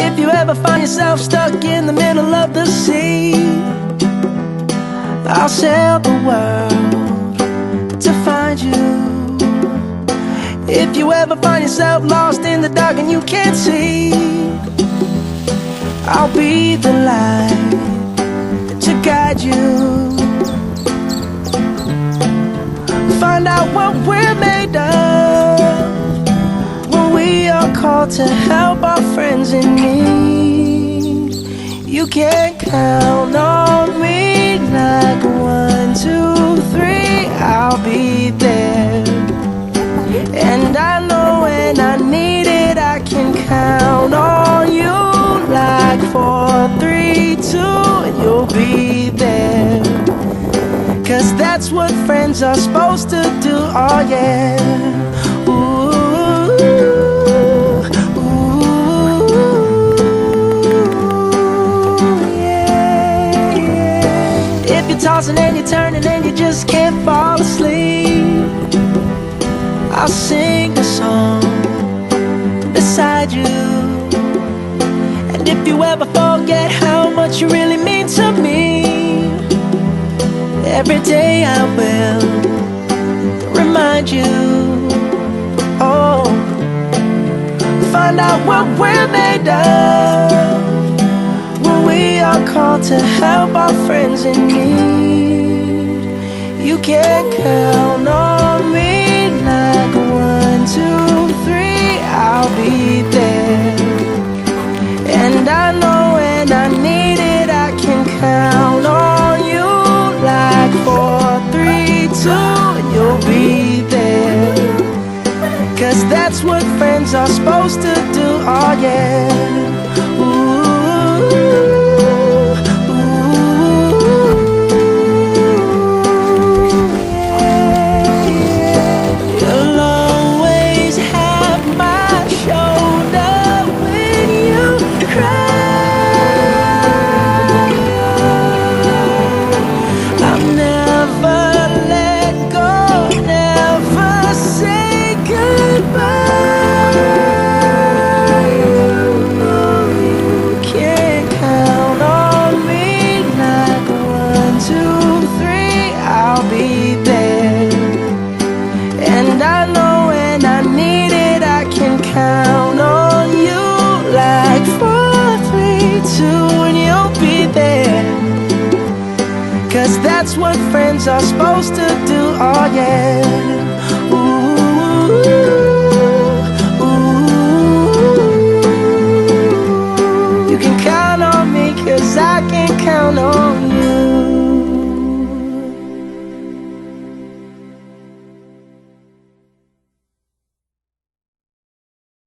If you ever find yourself stuck in the middle of the sea, I'll sail the world to find you. If you ever find yourself lost in the dark and you can't see, I'll be the light to guide you. Find out what we're made of when we are called to help our friends in need. You can count on me like 1, 2, 3, I'll be there. And I know when I need it, I can count on you like 4, 3, 2, and you'll be there. 'Cause that's what friends are supposed to do, oh yeah. Ooh, ooh, yeah, yeah. If you're tossing and you're turning and you just can't fall asleep, I'll sing a song beside you. And if you ever forget how much you really mean to me, every day I will remind you. Oh, find out what we're made of when we are called to help our friends in need. You can count on me like 1, 2, 3, I'll be there. And I know when I need it, I can count on you like 4, 3, 2, and you'll be there. 'Cause that's what friends are supposed to do, oh yeah. Ooh, that's what friends are supposed to do, oh yeah. Ooh, ooh. You can count on me 'cause I can count on you.